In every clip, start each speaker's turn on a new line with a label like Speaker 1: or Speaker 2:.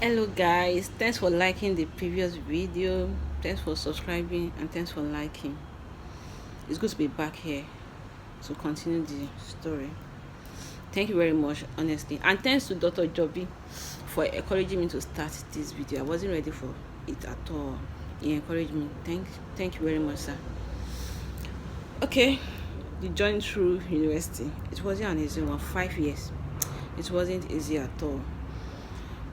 Speaker 1: Hello guys, thanks for liking the previous video, thanks for subscribing, and thanks for liking. It's good to be back here to continue the story. Thank you very much, honestly, and thanks to Dr. Joby for encouraging me to start this video. I wasn't ready for it at all. He encouraged me. Thank you very much, sir. Okay, the journey through university, it wasn't an easy one. 5 years, it wasn't easy at all.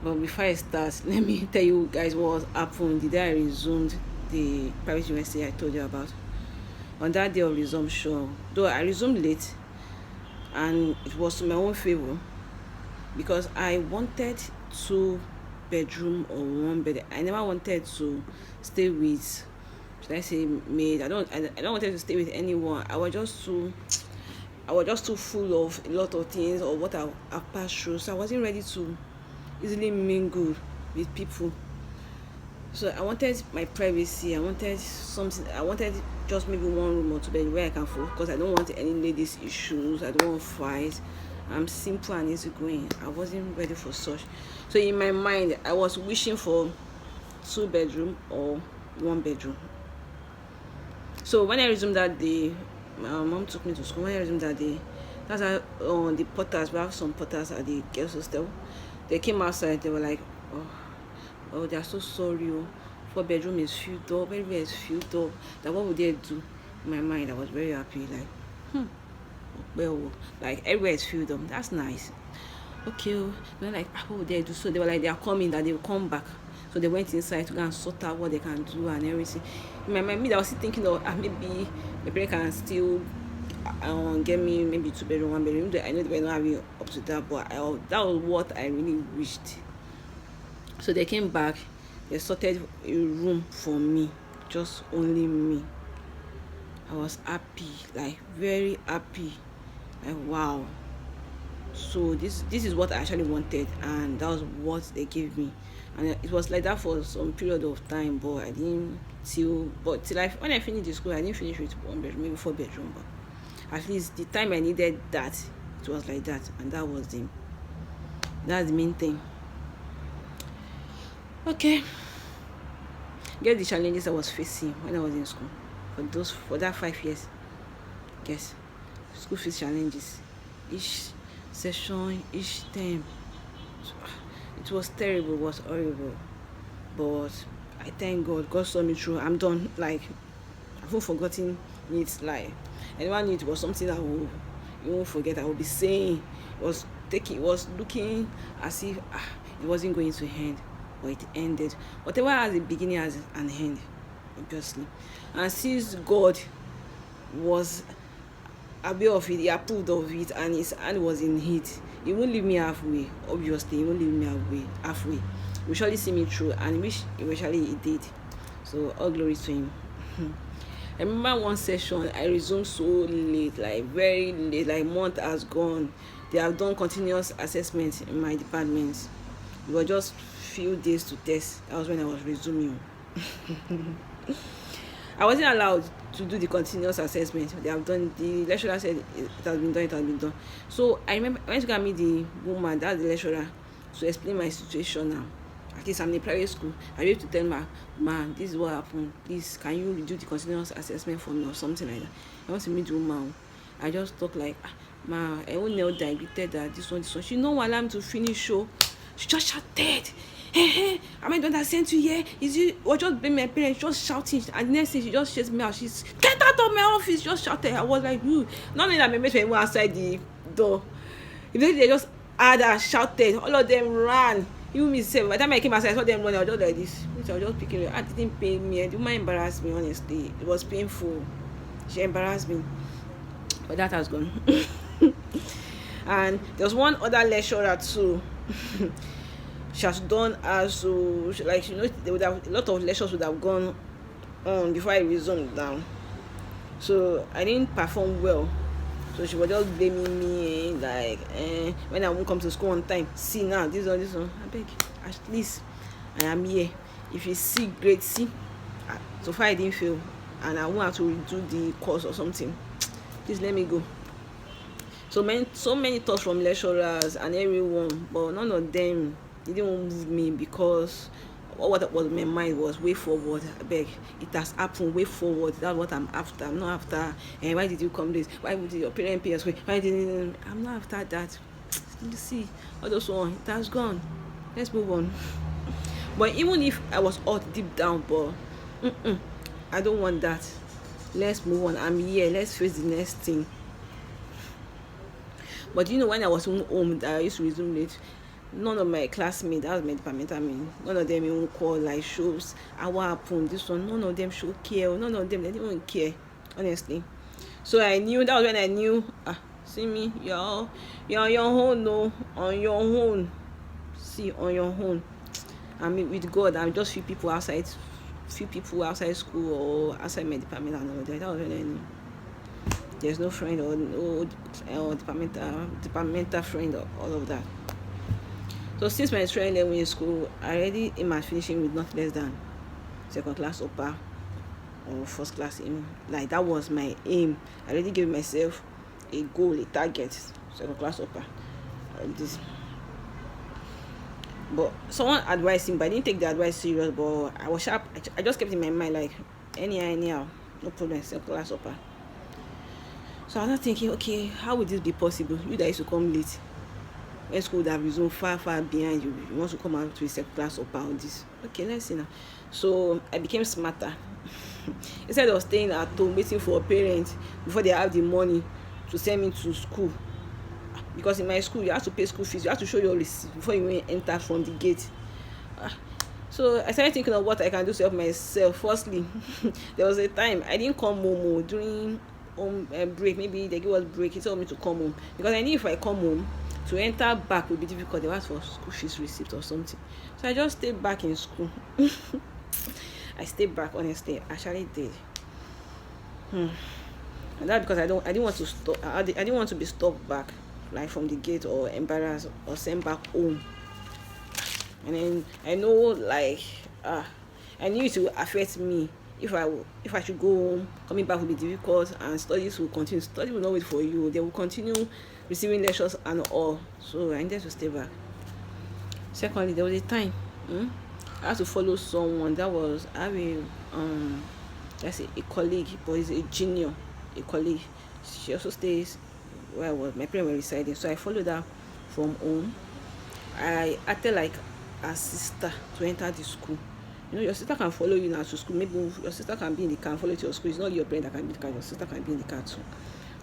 Speaker 1: But before I start, let me tell you guys what happened the day I resumed the private university I told you about. On that day of resumption, though I resumed late, and it was to my own favor because I wanted 2 bedroom or 1 bed. I never wanted to stay with, should I say, maid. I don't wanted to stay with anyone. I was just too full of a lot of things or what I've passed through, so I wasn't ready to easily mingle with people. So I wanted my privacy. I wanted something. I wanted just maybe 1 room or 2 bed where I can focus, because I don't want any ladies issues. I don't want fight. I'm simple and easygoing. I wasn't ready for such. So in my mind, I was wishing for 2 bedroom or 1 bedroom. So when I resumed that day, my mom took me to school. When I resumed that day, that's how the porters, we have some porters at the girls' hostel. They came outside. They were like, oh, they are so sorry. 4 bedroom is filled up. Everywhere is filled up. That what would they do? In my mind, I was very happy. Like, well, like everywhere is filled up. That's nice. Okay, they're like, what would they do? So they were like, they are coming. That they will come back. So they went inside to go and sort out what they can do and everything. In my mind, I was still thinking of maybe my parents can still get me maybe 2 bedroom, 1 bedroom. I know they were not having up to that, but that was what I really wished. So they came back. They sorted a room for me, just only me. I was happy, like very happy, like wow. So this is what I actually wanted, and that was what they gave me. And it was like that for some period of time, but I didn't till when I finished the school, I didn't finish with 1 bedroom, maybe 4 bedroom, but at least the time I needed that, it was like that, and that's the main thing. Okay, get the challenges I was facing when I was in school for that 5 years. Yes, school fees challenges, each session, each term. It was terrible, it was horrible, but I thank God saw me through. I'm done. Like, I've not forgotten it. Like, I never knew it was something I will, you won't forget. I will be saying it was looking as if it wasn't going to end, but it ended. Whatever has a beginning has an end, obviously. And since God was aware of it, he approved of it, and his hand was in it, he won't leave me halfway. Obviously, he won't leave me halfway. He will surely see me through, and which eventually he did. So all glory to him. I remember one session I resumed so late, like very late, like month has gone. They have done continuous assessment in my department. It was just few days to test. That was when I was resuming. I wasn't allowed to do the continuous assessment. They have done. The lecturer said it has been done. So I remember I went to go meet the woman, that's the lecturer, to explain my situation now. At least I'm in a private school. I have to tell her, man, this is what happened. Please, can you redo the continuous assessment for me or something like that? I want to meet the woman. I just talk like, ma, I won't know that I greeted that this one. She no allow me to finish show. She just shouted, hey, am I the one that sent you here? Is you or just blame my parents, just shouting, and the next thing she just chased me out. She's get out of my office, just shouted. I was like, not only that my mates were outside the door. If they just had her shouted, all of them ran. Even me say, by the time I came outside, I saw them running. I was just like this. I was just picking. I didn't pay me. The woman embarrassed me, honestly. It was painful. She embarrassed me. But that has gone. And there was one other lecturer too. She has done as so, like, they would have a lot of lectures would have gone on before I resumed down. So I didn't perform well. So she was just blaming me, like, when I won't come to school on time. See now, this one. I beg, at least I am here. If you see, great, see. So far I didn't fail, and I won't have to redo the course or something. Please let me go. So many thoughts from lecturers and everyone, but none of them It didn't move me because what was my mind was way forward. I beg, it has happened, way forward. That's what I'm after. I'm not after why did you come this? Why would your parents pay us? Why didn't I'm not after that. You see, all those one, it has gone. Let's move on. But even if I was hurt deep down, but I don't want that. Let's move on. I'm here. Let's face the next thing. But when I was home, that I used to resume late, none of my classmates, that was my department, none of them even call like shows what happened, this one, none of them show care, none of them, they didn't even care, honestly. So I knew, that was when I knew, see me, you're on your own, no, on your own. See, on your own. I mean, with God, I'm just few people outside school or outside my department and all that. That was when I knew. There's no friend or no departmental friend or all of that. So since my training level in school, I already aim at finishing with not less than second class upper or first class aim. Like, that was my aim. I already gave myself a goal, a target, second class upper. This. But someone advised him, but I didn't take the advice serious. But I was sharp. I just kept in my mind like, anyhow, no problem, second class upper. So I was not thinking, okay, how would this be possible? You that used to come late, when school would have resumed far behind you, you want to come out to a second class upper on this. Okay, let's see now. So I became smarter. Instead of staying at home waiting for a parent before they have the money to send me to school, because in my school you have to pay school fees, you have to show your receipt before you enter from the gate. So I started thinking of what I can do to help myself. Firstly, there was a time I didn't come home during break. Maybe they give us break, he told me to come home, because I knew if I come home to enter back would be difficult. They asked for school fees receipt or something. So I just stayed back in school. I stayed back, honestly. I actually did. And that's because I didn't want to stop. I didn't want to be stopped back, like from the gate, or embarrassed or sent back home. And then I know, like, I knew it would affect me. If I should go home, coming back will be difficult, and studies will continue. Study will not wait for you. They will continue receiving lectures and all. So I needed to stay back. Secondly, there was a time I had to follow someone that was having let's say a colleague, but he's a junior, a colleague. She also stays where I was. My parents were residing, so I followed her from home. I acted like a sister to enter the school. Your sister can follow you now to school. Maybe your sister can be in the car and follow you to your school. It's not your parent that can be in the car. Your sister can be in the car too.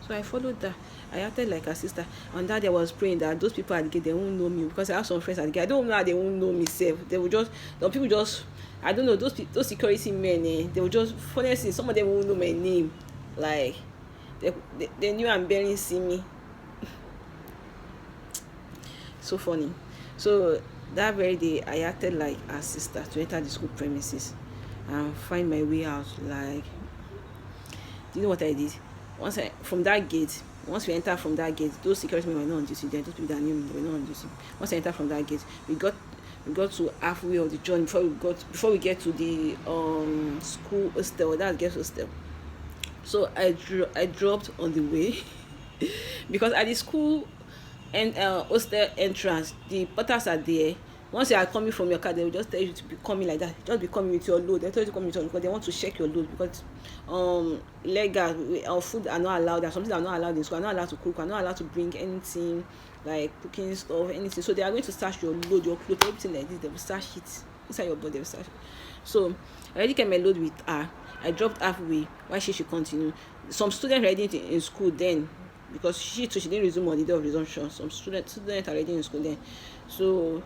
Speaker 1: So I followed that. I acted like a sister. And that day I was praying that those people at the gate, they won't know me, because I have some friends at the gate. I don't know how they won't know me self. They will just, some people just, I don't know, those security men, they will just, honestly, some of them won't know my name. Like, they knew I'm barely see me. So funny. So that very day, I acted like a sister to enter the school premises and find my way out. Like, do you know what I did? Once we enter from that gate, those security men were not on duty. Those people that knew me were not on duty. Once I enter from that gate, we got to halfway of the journey before we get to the school hostel. That's guest hostel. So I dropped on the way because at the school and hostel entrance, the porters are there. Once you are coming from your car, they will just tell you to be coming like that. Just be coming with your load. They tell you to come with your load because they want to check your load, because legal food are not allowed. There's something that are not allowed in school. I'm not allowed to cook. I'm not allowed to bring anything like cooking stuff, anything. So they are going to search your load, your clothes, everything like this. They will search it inside your body. They will search it. So I already came my load with her. I dropped halfway while she should continue. Some students already in school then, because she didn't resume on the day of resumption. Some students already in school then. So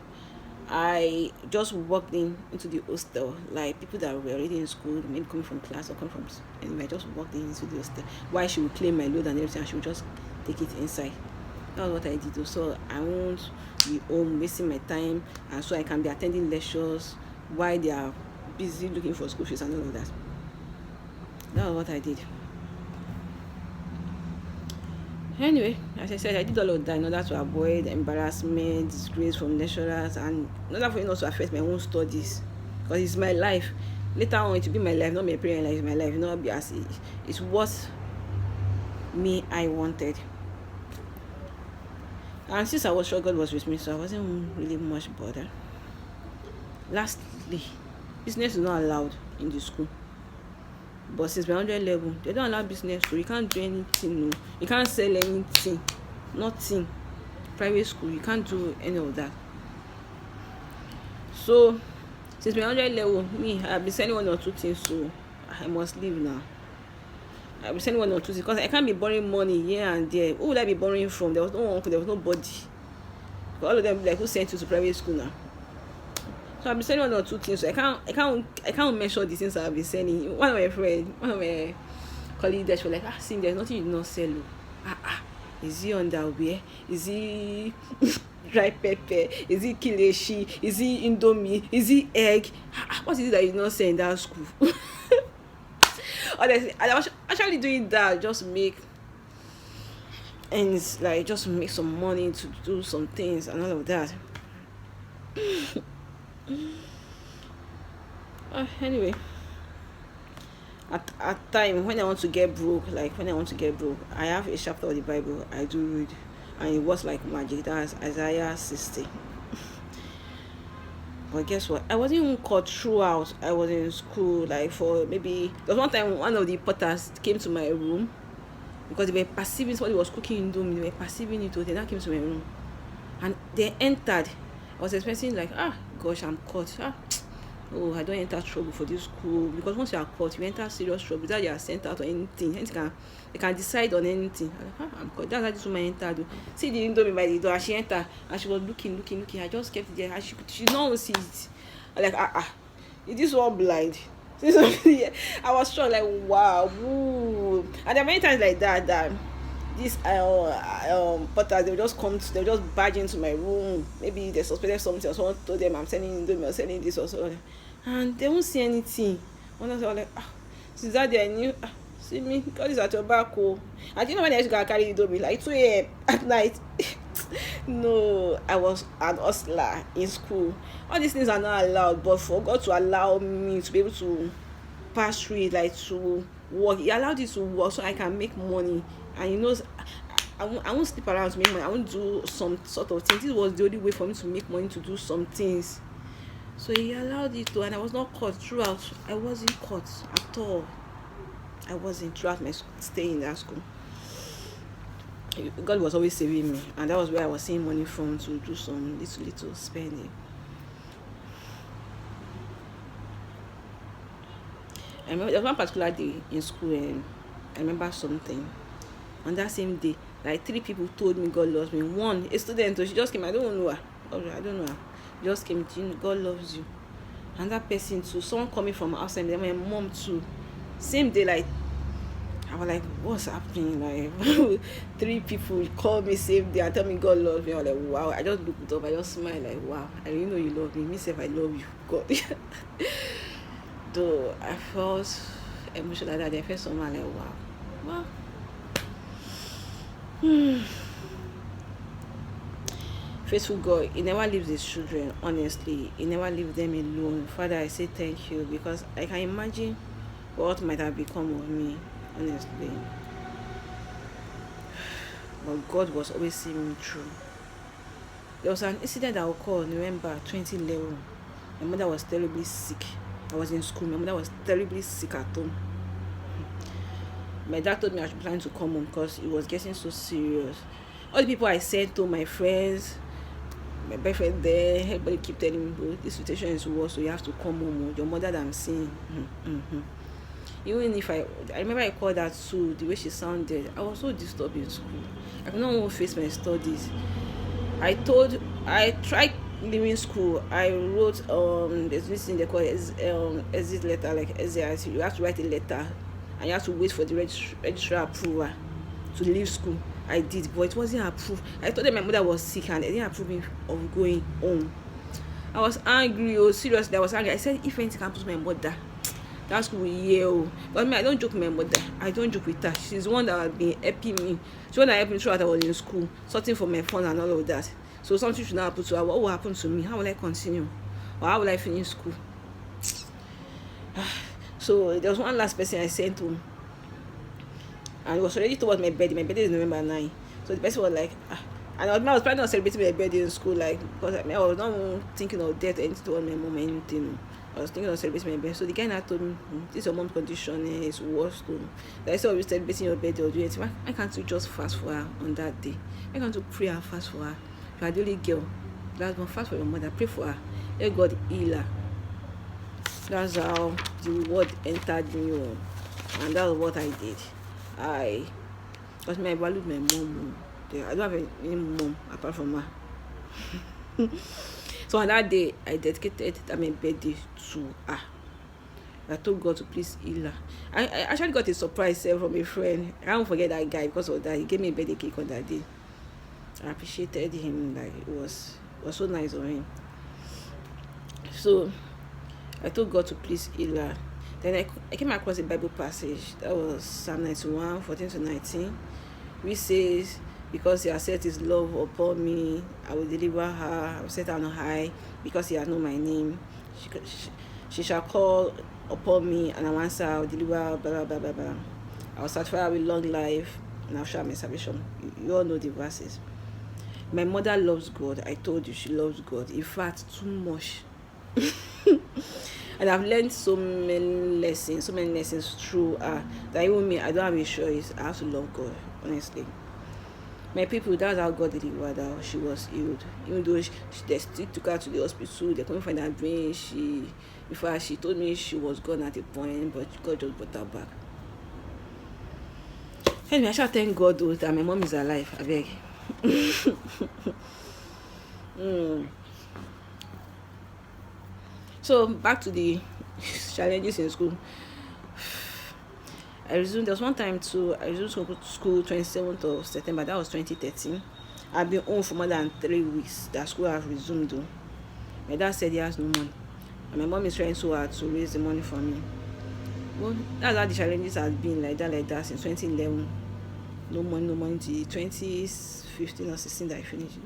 Speaker 1: I just walked into the hostel, like people that were already in school, maybe coming from class or coming from anyway. I just walked into the hostel while she would claim my load and everything, and she would just take it inside. That was what I did. So I won't be home wasting my time, and so I can be attending lectures while they are busy looking for school fees and all of that. That was what I did. Anyway, as I said, I did all of that in order to avoid embarrassment, disgrace from lecturers, and in order for it not to affect my own studies, because it's my life. Later on, it will be my life, not my parents' life. It's my life. It will not be as it's what I wanted. And since I was sure God was with me, so I wasn't really much bothered. Lastly, business is not allowed in the school. But since we're 100 level, they don't allow business, so you can't do anything. No. You can't sell anything. Nothing. Private school, you can't do any of that. So, since we're 100 level, me, I've been selling one or two things, so I must leave now. I'll be sending one or two things because I can't be borrowing money here and there. Who would I be borrowing from? There was no uncle, there was nobody. All of them like, who sent you to private school now? So I'll be sending one or two things. So I can't measure the things I'll be sending. One of my friends, one of my colleagues, that she was like, see, there's nothing you do not sell. Is he underwear? Is he dry pepper? Is he kilishi? Is he indomie? Is he egg? What is it that you not sell in that school? Honestly, I was actually doing that just to make ends, like just to make some money to do some things and all of that. Anyway, at time when I want to get broke, I have a chapter of the Bible I do read, and it was like magic. That's Isaiah 60. But guess what? I wasn't even caught throughout. I was in school, like for maybe there was one time one of the potters came to my room because they were perceiving somebody was cooking in doom. They were perceiving it. They now came to my room and they entered. I was expecting like, gosh, I'm caught. Oh, I don't enter trouble for this school, because once you are caught, you enter serious trouble without you are sent out or anything. They can decide on anything. I'm caught. That's how this woman entered. See the indomie by the door, and she entered and she was looking. I just kept it there, and she don't see it. I'm like, is this one blind? I was shocked, like, wow. Ooh. And there are many times like that these potters, they'll just barge into my room. Maybe they suspected something, or someone told them I'm selling indomie or selling this or so, and they won't see anything. Honestly, I was like, since that day I knew, see me, God is at your back. I didn't know when I used to carry indomie like 2 a.m. at night. No, I was an hustler in school. All these things are not allowed, but for God to allow me to be able to pass through it, like to work, He allowed it to work so I can make money. And He knows I won't sleep around to make money. I won't do some sort of things. This was the only way for me to make money, to do some things. So He allowed it to, and I was not caught throughout. I wasn't caught at all. I wasn't throughout my stay in that school. God was always saving me, and that was where I was saving money from to do some little spending. I remember there was one particular day in school, and I remember something. On that same day, like 3 people told me God loves me. One, a student, she just came. I don't know her. I don't know her. Just came to you, God loves you. And that person too, someone coming from outside, then my mom too. Same day, like I was like, what's happening? Like 3 people call me same day and tell me God loves me. I was like, wow. I just looked up, I just smiled like, wow, I really know you love me. Me say, I love you, God. Though I felt emotional that day, I felt someone like, wow. Faithful God, He never leaves His children. Honestly, He never leaves them alone. Father, I say thank you, because I can imagine what might have become of me, honestly. But God was always seeing me through. There was an incident that occurred November 2011. My mother was terribly sick. I was in school. My mother was terribly sick at home. My dad told me I should plan to come home because it was getting so serious. All the people I said to, my friends, my boyfriend there, everybody keep telling me, bro, this situation is worse, so you have to come home. Your mother that I'm seeing. Even if I remember I called her too, the way she sounded, I was so disturbed in school. I could not even face my studies. I tried leaving school. I wrote there's this thing they call exit letter, like exit. You have to write a letter and you have to wait for the registrar approval to leave school. I did, but it wasn't approved. I told them my mother was sick and they didn't approve me of going home. I was angry. Seriously, I was angry. I said, if anything happens to my mother, that school will yell. But I don't joke with my mother. I don't joke with her. She's the one that has been helping me. She's the one that helped me throughout I was in school, sorting for my phone and all of that. So something should not happen to her. What will happen to me? How will I continue? Or how will I finish school? So there was one last person I sent home, and it was already towards my birthday. My birthday is November 9. So the person was like, And I was planning on celebrating my birthday in school, like, because I was not thinking of death or anything to my mom or anything. I was thinking of celebrating my birthday. So the guy now told me, this is your mom's condition, it's worse. That instead of you celebrating your birthday or doing it, why can't you just fast for her on that day? Why can't you pray and fast for her? You are the only girl. That's one, fast for your mother, pray for her. Let God heal her. That's how the word entered me, and that's what I did. Because I valued my mom. I don't have any mom apart from her. So on that day, I dedicated my birthday to her. I told God to please heal her. I actually got a surprise from a friend. I won't forget that guy because of that. He gave me a birthday cake on that day. I appreciated him. Like, it was so nice of him. So I told God to please heal her. Then I came across a Bible passage. That was Psalm 91, 14-19, which says, because he has set his love upon me, I will deliver her. I will set her on high, because he has known my name. She shall call upon me, and I will answer. I will deliver, blah, blah, blah, blah. I will satisfy her with long life, and I will show her my salvation. You all know the verses. My mother loves God. I told you she loves God. In fact, too much. And I've learned so many lessons through her, that even me, I don't have a choice. I have to love God, honestly. My people, that's how God delivered her. She was healed. Even though they still took her to the hospital, they couldn't find her brain. She told me she was gone at a point, but God just brought her back. Anyway, I shall thank God though that my mom is alive. I beg. So back to the challenges in school. There was one time too, I resumed school 27th of September, that was 2013. I've been home for more than 3 weeks. That school has resumed though. My dad said he has no money, and my mom is trying so hard to raise the money for me. Well, that's how the challenges have been like that since 2011. No money till 2015 or 16 that I finished.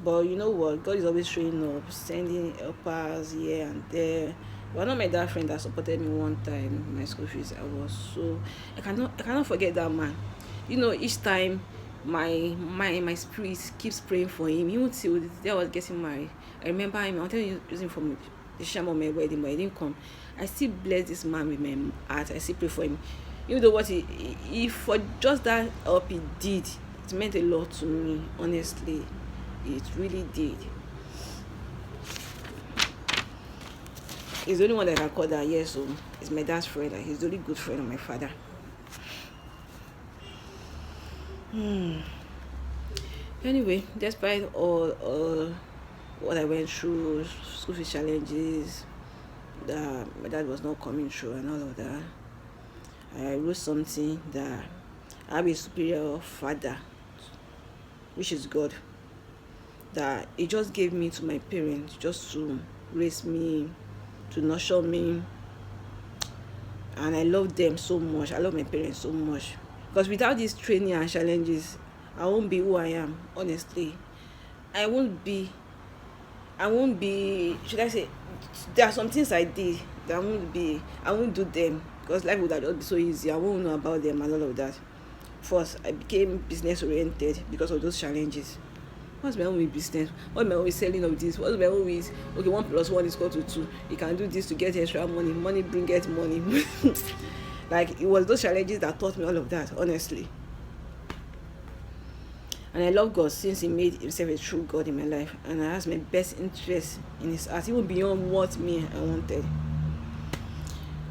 Speaker 1: But you know what? God is always showing up, sending helpers here and there. But not my dad friend that supported me one time in my school fees. I cannot forget that man. You know, each time my spirit keeps praying for him. Even till the day I was getting married, I remember him. I wanted to use him for the sham of my wedding, but he didn't come. I still bless this man with my heart. I still pray for him. Even though what he for just that help he did, it meant a lot to me, honestly. It really did. He's the only one that I can call that, yes, so he's my dad's friend. Like, he's the only good friend of my father. Anyway, despite all what I went through, school fees challenges, that my dad was not coming through and all of that, I wrote something that I have a superior father, which is God, that he just gave me to my parents just to raise me, to nurture me. And I love them so much. I love my parents so much, because without these training and challenges, I won't be who I am, honestly. I won't be, should I say, there are some things I did that I won't do them, because life would have just be so easy. I won't know about them and all of that. First, I became business oriented because of those challenges. What's my own with business? What's my own with selling of this? What's my own with, okay, 1 + 1 is equal to 2. You can do this to get extra money. Money get money. Like, it was those challenges that taught me all of that, honestly. And I love God since he made himself a true God in my life. And I has my best interest in his heart, even beyond what I wanted.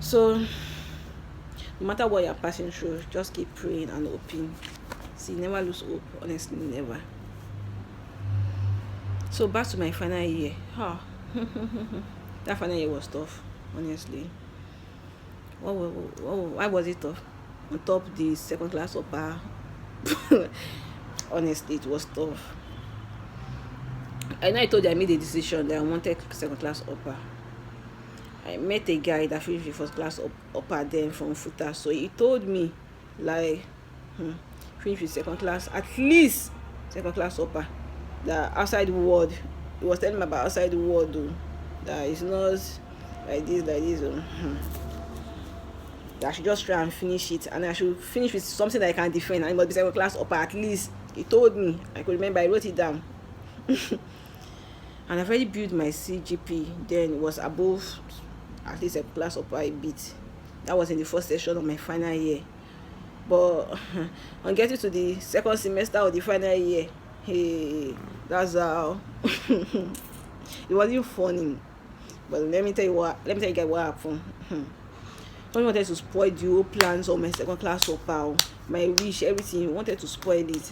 Speaker 1: So, no matter what you're passing through, just keep praying and hoping. See, never lose hope, honestly, never. So back to my final year. That final year was tough, honestly. Why was it tough? On top the second class upper. Honestly, it was tough. I know I told you I made a decision that I wanted second class upper. I met a guy that finished with first class upper then from Futa. So he told me, like, finish with second class, at least second class upper. That outside the world, he was telling me about outside the world though, that it's not like this. that I should just try and finish it, and I should finish with something that I can defend, and it must be second class upper at least. He told me, I could remember, I wrote it down. And I've already built my CGP. Then it was above at least a class upper a bit. That was in the first session of my final year. But on getting to the second semester of the final year, hey, that's how it wasn't funny. But let me tell you guys what happened. Someone wanted to spoil the whole plans of my second class upper, my wish, everything. Wanted to spoil it.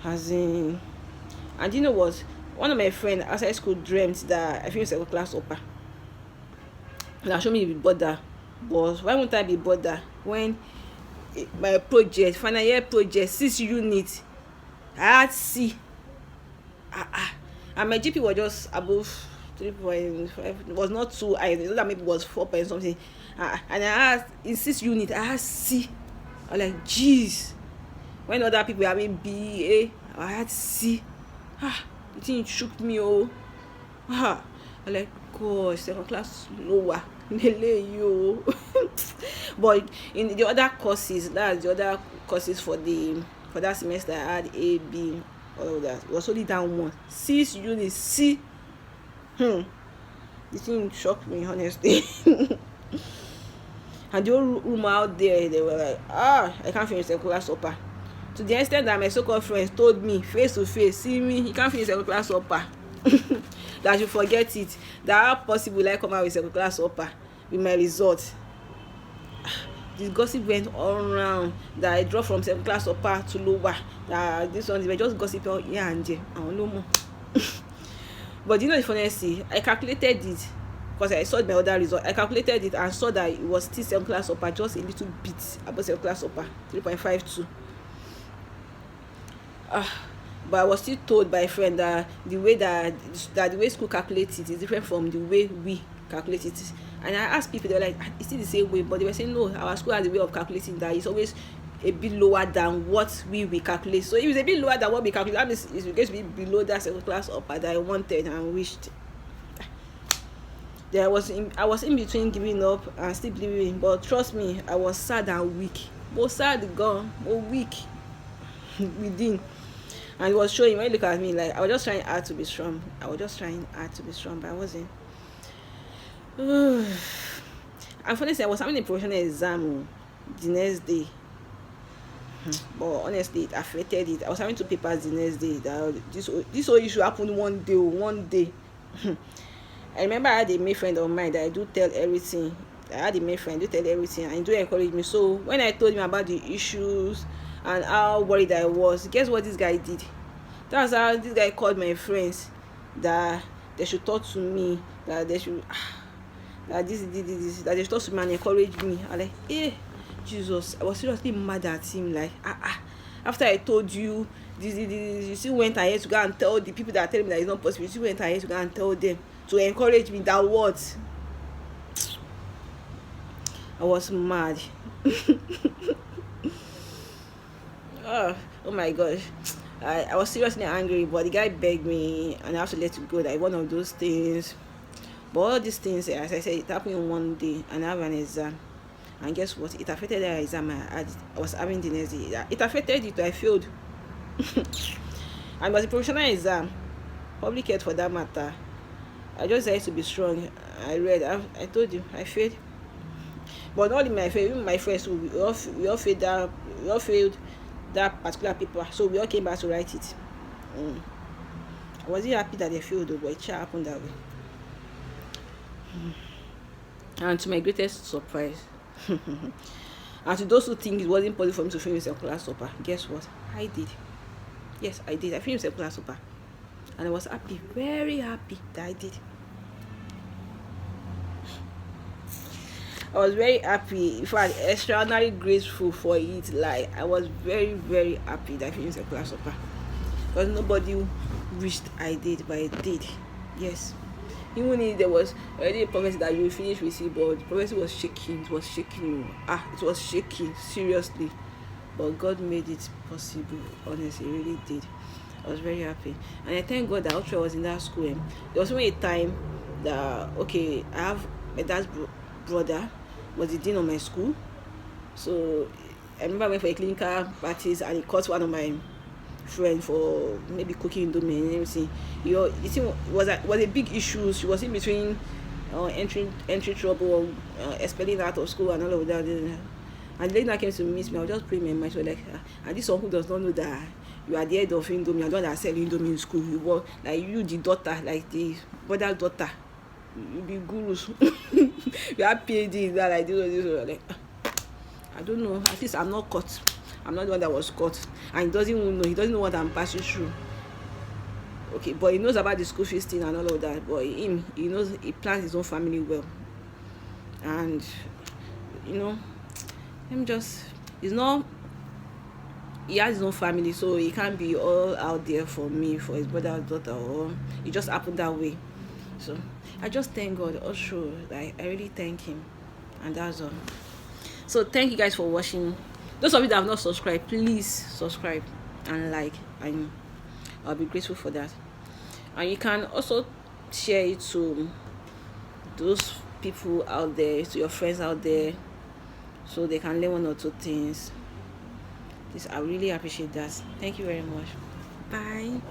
Speaker 1: As in, and you know what? One of my friends outside school dreamt that I finished second class upper. And I showed me the border. But why won't I be bothered when my project, final year project, 6 units, I had C. And my GP was just above 3.5. It was not too high. The other maybe was 4 point something. And I had in 6 units, I had C. I was like, jeez. When other people having B, A, I had C. The thing shook me. I was like, gosh, second class lower. But in the other courses, that's the other courses for that semester, I had A, B, all of that. It was only down 1. 6 units, C. The thing shocked me, honestly. And the whole room out there, they were like, I can't finish second class upper. To the extent that my so-called friends told me face to face, see me, you can't finish second class upper. That you forget it. That how possible I come out with second class upper with my result. This gossip went all around that I dropped from second class upper to lower. That this one, they were just gossiping here and there. I don't know more. But you know the funniest thing, I calculated it because I saw my other result. I calculated it and saw that it was still second class upper, just a little bit above second class upper, 3.52. But I was still told by a friend that the way school calculates it is different from the way we calculate it. And I asked people, they were like, it's still the same way, but they were saying no, our school has a way of calculating that it's always a bit lower than what we calculate. So if it's a bit lower than what we calculate, that means it's going to be below that second class upper that I wanted and wished. I was in between giving up and still believing, but trust me, I was sad and weak. Both sad gone, but weak within. And it was showing when you look at me, like I was just trying hard to be strong. But I wasn't. And honestly, I was having a professional exam the next day. But honestly, it affected it. I was having 2 papers the next day. This whole issue happened one day. I remember I had a male friend of mine that I do tell everything. And he do encourage me. So when I told him about the issues and how worried I was, guess what this guy did? That's how this guy called my friends that they should talk to me, that they should that they should talk to me and encourage me. I'm like, Jesus, I was seriously mad at him. Like, after I told you this, you still went ahead to go and tell the people that are telling me that it's not possible. You still went ahead to go and tell them to encourage me. That what? I was mad. Oh my gosh. I was seriously angry, but the guy begged me and I have to let it go. Like one of those things. But all these things, as I said, it happened in one day and I have an exam. And guess what? It affected the exam I was having the next day. It affected it. I failed. And it was a professional exam. Public health for that matter. I just decided to be strong. I read. I told you, I failed. But not only my friends, even my friends, we all failed that particular paper. So we all came back to write it. I wasn't happy that they failed, though, but it happened that way. And to my greatest surprise, and to those who think it wasn't possible for me to finish a class upper, guess what? I did. Yes, I did. I finished a class upper. And I was happy, very happy that I did. I was very happy. In fact, extraordinarily grateful for it. Like, I was very, very happy that I finished a class upper. Because nobody wished I did, but I did. Yes. Even if there was already a prophecy that you will finish with it, but the prophecy was shaking. It was shaking. It was shaking, seriously. But God made it possible. Honestly, He really did. I was very happy. And I thank God that after I was in that school, there was only a time that, okay, I have my dad's brother was the dean of my school. So I remember I went for a clinical practice and he caught one of my friends for maybe cooking indomie and everything. You know, it was a big issue. She was in between entry trouble, expelling out of school and all of that. And the lady that came to meet me, I was just praying in my mind. So like, and this one who does not know that you are the head of indomie, and the one that sell indomie in school, you were like you the daughter, like the brother daughter, you be gurus. You have PhD in that, like this, like. I don't know. At least I'm not caught. I'm not the one that was caught. And he doesn't even know. He doesn't know what I'm passing through. Okay, but he knows about the school fees thing and all of that. But he knows, he plans his own family well. And, you know, he has his own family, so he can't be all out there for me, for his brother or daughter, or it just happened that way. So I just thank God. Also, like, I really thank him. And that's all. So thank you guys for watching. Those of you that have not subscribed, please subscribe and like, and I'll be grateful for that. And you can also share it to those people out there, to your friends out there, so they can learn one or two things. I really appreciate that. Thank you very much. Bye.